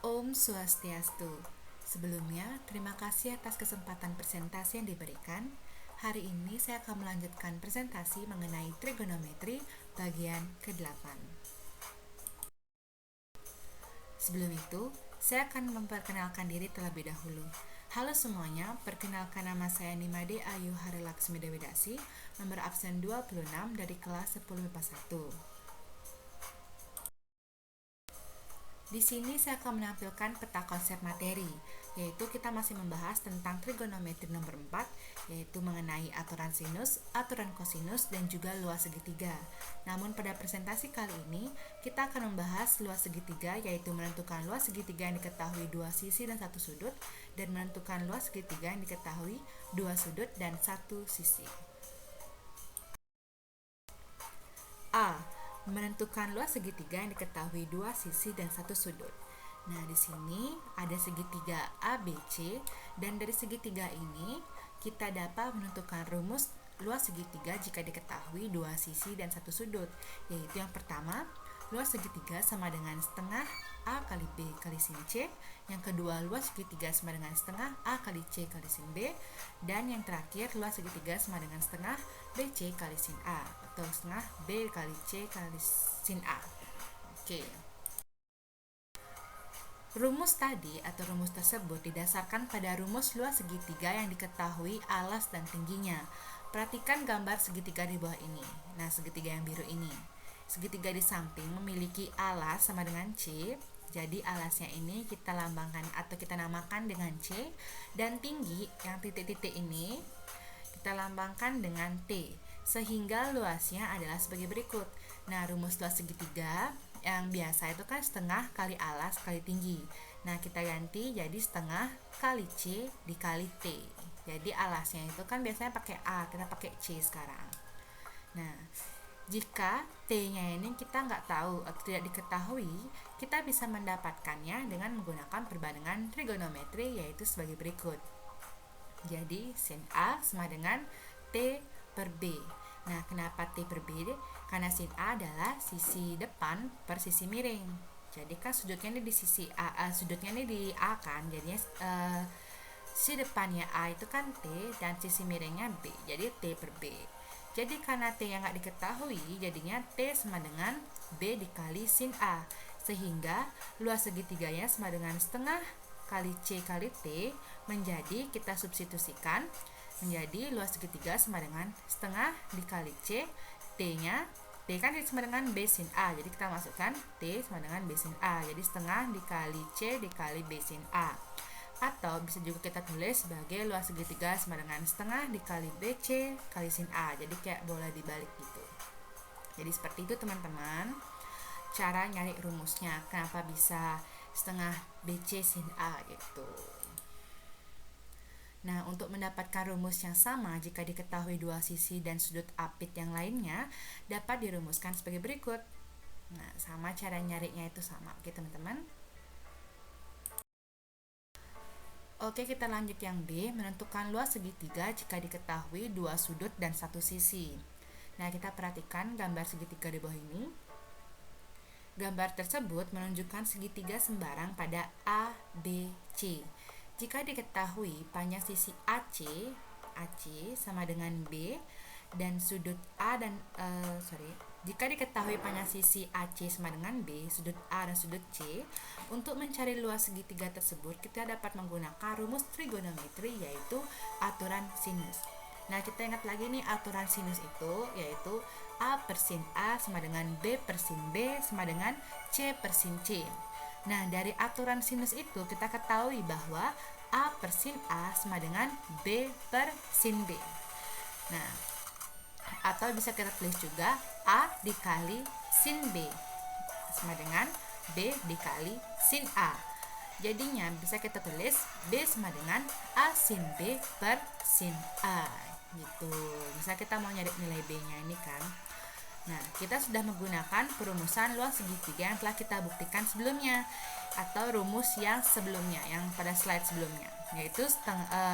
Om Swastiastu. Sebelumnya, terima kasih atas kesempatan presentasi yang diberikan. Hari ini saya akan melanjutkan presentasi mengenai trigonometri bagian ke-8. Sebelum itu, saya akan memperkenalkan diri terlebih dahulu. Halo semuanya, perkenalkan nama saya Nimade Ayu Harilaksmi Dewidasi, nomor absen 26 dari kelas 10 MIPA 1. Di sini saya akan menampilkan peta konsep materi, yaitu kita masih membahas tentang trigonometri nomor 4, yaitu mengenai aturan sinus, aturan kosinus, dan juga luas segitiga. Namun pada presentasi kali ini, kita akan membahas luas segitiga, yaitu menentukan luas segitiga yang diketahui dua sisi dan satu sudut, dan menentukan luas segitiga yang diketahui dua sudut dan satu sisi. A. Menentukan luas segitiga yang diketahui dua sisi dan satu sudut. Nah, di sini ada segitiga ABC, dan dari segitiga ini kita dapat menentukan rumus luas segitiga jika diketahui dua sisi dan satu sudut, yaitu yang pertama, luas segitiga sama dengan setengah A kali B kali sin C. Yang kedua, luas segitiga sama dengan setengah A kali C kali sin B. Dan yang terakhir, luas segitiga sama dengan setengah BC kali sin A, atau setengah B kali C kali sin A. Oke. Rumus tadi atau rumus tersebut didasarkan pada rumus luas segitiga yang diketahui alas dan tingginya. Perhatikan gambar segitiga di bawah ini. Nah, segitiga yang biru ini. Segitiga di samping memiliki alas sama dengan C. Jadi alasnya ini kita lambangkan atau kita namakan dengan C, dan tinggi yang titik-titik ini kita lambangkan dengan T, sehingga luasnya adalah sebagai berikut. Nah, rumus luas segitiga yang biasa itu kan setengah kali alas kali tinggi. Nah, kita ganti jadi setengah kali C dikali T. Jadi alasnya itu kan biasanya pakai A, kita pakai C sekarang. Nah, jika T-nya ini kita nggak tahu atau tidak diketahui, kita bisa mendapatkannya dengan menggunakan perbandingan trigonometri, yaitu sebagai berikut. Jadi sin A sama dengan T per B. Nah, kenapa T per B? Karena sin A adalah sisi depan per sisi miring. Jadi kan sudutnya ini di sisi A, sudutnya ini di A kan, jadinya sisi depannya A itu kan T dan sisi miringnya B. Jadi T per B. Jadi karena T yang nggak diketahui, jadinya T sama dengan B dikali sin A. Sehingga luas segitiganya sama dengan setengah kali C kali T, menjadi kita substitusikan menjadi luas segitiga sama dengan setengah dikali C. T-nya, T kan sama dengan B sin A, jadi kita masukkan T sama dengan B sin A, jadi setengah dikali C dikali B sin A. Atau bisa juga kita tulis sebagai luas segitiga sama dengan setengah dikali BC kali sin A, jadi kayak bola dibalik gitu. Jadi seperti itu teman-teman cara nyari rumusnya, kenapa bisa setengah BC sin A gitu. Nah, untuk mendapatkan rumus yang sama jika diketahui dua sisi dan sudut apit yang lainnya dapat dirumuskan sebagai berikut. Nah, sama cara nyarinya itu sama. Oke, teman-teman. Oke, kita lanjut yang B, menentukan luas segitiga jika diketahui dua sudut dan satu sisi. Nah, kita perhatikan gambar segitiga di bawah ini. Gambar tersebut menunjukkan segitiga sembarang pada A, B, C. Jika diketahui panjang sisi AC sama dengan B, dan sudut A dan jika diketahui panjang sisi AC sama dengan B, sudut A dan sudut C, untuk mencari luas segitiga tersebut kita dapat menggunakan rumus trigonometri, yaitu aturan sinus. Nah, kita ingat lagi nih aturan sinus itu, yaitu A per sin A sama dengan B per sin B sama dengan C per sin C. Nah, dari aturan sinus itu kita ketahui bahwa A per sin A sama dengan B per sin B. Nah, atau bisa kita tulis juga A dikali sin B sama dengan B dikali sin A. Jadinya bisa kita tulis B sama dengan A sin B per sin A gitu. Bisa kita mau nyari nilai B-nya ini kan. Nah, kita sudah menggunakan perumusan luas segitiga yang telah kita buktikan sebelumnya, atau rumus yang sebelumnya, yang pada slide sebelumnya, yaitu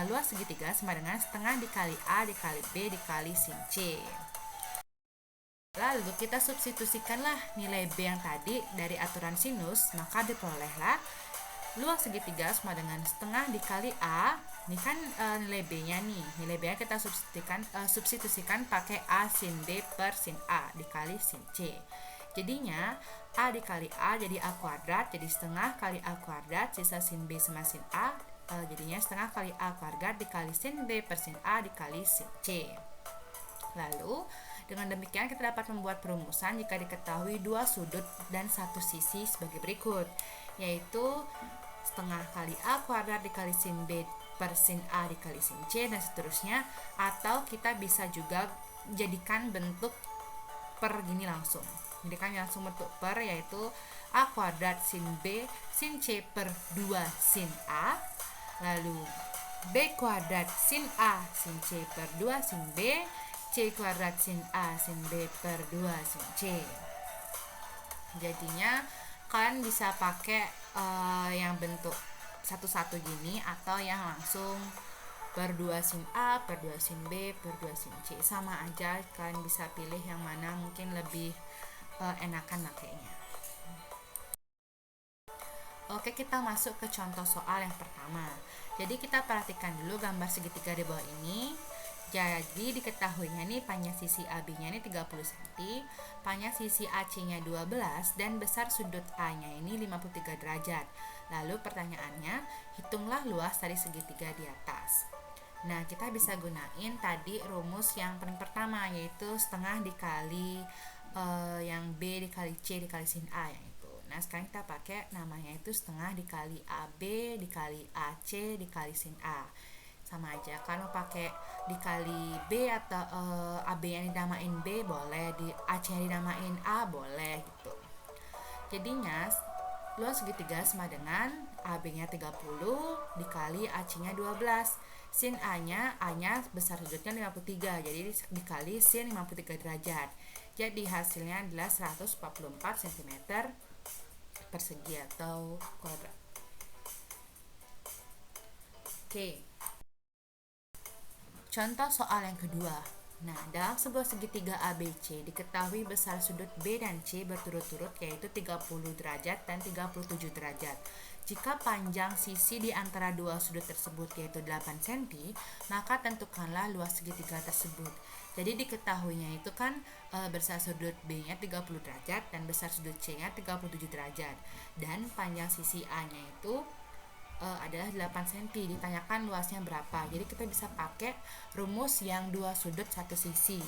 luas segitiga sama dengan setengah dikali A dikali B dikali sin C. Lalu kita substitusikanlah nilai B yang tadi dari aturan sinus, maka diperolehlah luas segitiga sama dengan setengah dikali A. Ini kan nilai B-nya nih. Nilai B-nya kita substitusikan pakai A sin B per sin A dikali sin C. Jadinya A dikali A jadi A kuadrat, jadi setengah kali A kuadrat, sisa sin B sama sin A, jadinya setengah kali A kuadrat dikali sin B per sin A dikali sin C. Lalu dengan demikian kita dapat membuat perumusan jika diketahui dua sudut dan satu sisi sebagai berikut, yaitu setengah kali A kuadrat dikali sin B per sin A dikali sin C dan seterusnya. Atau kita bisa juga jadikan bentuk per gini langsung. Jadikan langsung bentuk per, yaitu A kuadrat sin B sin C per 2 sin A. Lalu B kuadrat sin A sin C per 2 sin B, C kuadrat sin A sin B per 2 sin C. Jadinya kalian bisa pakai yang bentuk satu-satu gini, atau yang langsung per 2 sin A per 2 sin B per 2 sin C. Sama aja, kalian bisa pilih yang mana mungkin lebih enakan makainya. Oke, kita masuk ke contoh soal yang pertama. Jadi kita perhatikan dulu gambar segitiga di bawah ini. Jadi diketahuinya nih panjang sisi AB-nya ini 30 cm, panjang sisi AC-nya 12, dan besar sudut A-nya ini 53 derajat. Lalu pertanyaannya, hitunglah luas dari segitiga di atas. Nah, kita bisa gunain tadi rumus yang paling pertama, yaitu setengah dikali yang B dikali C dikali sin A yang itu. Nah, sekarang kita pakai namanya itu setengah dikali AB dikali AC dikali sin A. Sama aja, kan mau pakai dikali B atau AB yang dinamain B boleh, di AC yang dinamain A boleh gitu. Jadinya luas segitiga sama dengan AB-nya 30 dikali AC-nya 12. Sin A-nya besar sudutnya 53, jadi dikali sin 53 derajat. Jadi hasilnya adalah 144 cm persegi atau kuadrat. Oke. Contoh soal yang kedua. Nah, dalam sebuah segitiga ABC diketahui besar sudut B dan C berturut-turut yaitu 30 derajat dan 37 derajat. Jika panjang sisi di antara dua sudut tersebut yaitu 8 cm, maka tentukanlah luas segitiga tersebut. Jadi diketahuinya itu kan besar sudut B-nya 30 derajat dan besar sudut C-nya 37 derajat. Dan panjang sisi A-nya itu adalah 8 cm, ditanyakan luasnya berapa. Jadi kita bisa pakai rumus yang dua sudut satu sisi.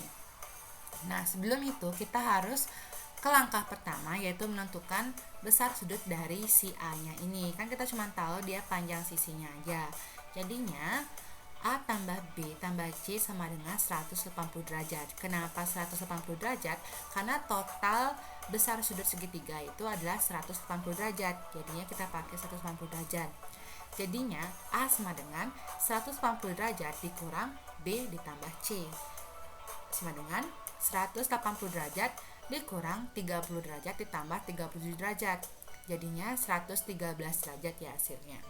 Nah, sebelum itu kita harus ke langkah pertama, yaitu menentukan besar sudut dari si A-nya ini. Kan kita cuma tahu dia panjang sisinya aja. Jadinya A tambah B tambah C sama dengan 180 derajat. Kenapa 180 derajat? Karena total besar sudut segitiga itu adalah 180 derajat. Jadinya kita pakai 180 derajat. Jadinya A sama dengan 180 derajat dikurang B ditambah C sama dengan 180 derajat dikurang 30 derajat ditambah 37 derajat. Jadinya 113 derajat ya hasilnya.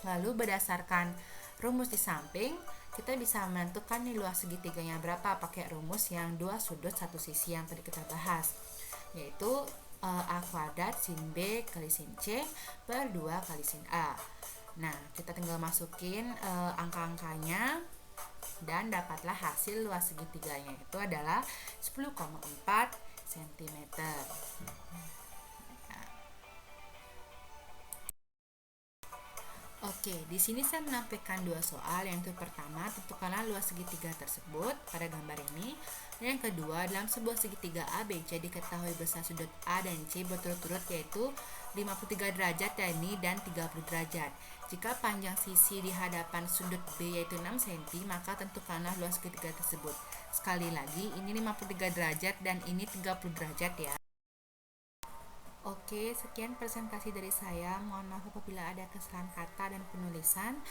Lalu berdasarkan rumus di samping, kita bisa menentukan nih luas segitiganya berapa pakai rumus yang dua sudut satu sisi yang tadi kita bahas, yaitu A kuadrat sin B kali sin C per 2 kali sin A. Nah, kita tinggal masukin angka-angkanya dan dapatlah hasil luas segitiganya itu adalah 10,4 cm. Oke, di sini saya menampilkan dua soal. Yang pertama, tentukanlah luas segitiga tersebut pada gambar ini. Dan yang kedua, dalam sebuah segitiga ABC diketahui besar sudut A dan C berturut-turut yaitu 53 derajat dan 30 derajat. Jika panjang sisi di hadapan sudut B yaitu 6 cm, maka tentukanlah luas segitiga tersebut. Sekali lagi, ini 53 derajat dan ini 30 derajat ya. Oke, sekian presentasi dari saya. Mohon maaf apabila ada kesalahan kata dan penulisan.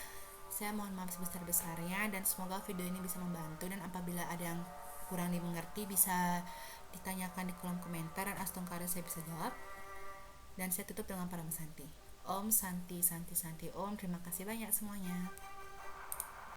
Saya mohon maaf sebesar-besarnya dan semoga video ini bisa membantu, dan apabila ada yang kurang dimengerti bisa ditanyakan di kolom komentar dan Astungkara saya bisa jawab. Dan saya tutup dengan Param Santi. Om Santi Santi Santi Om. Terima kasih banyak semuanya.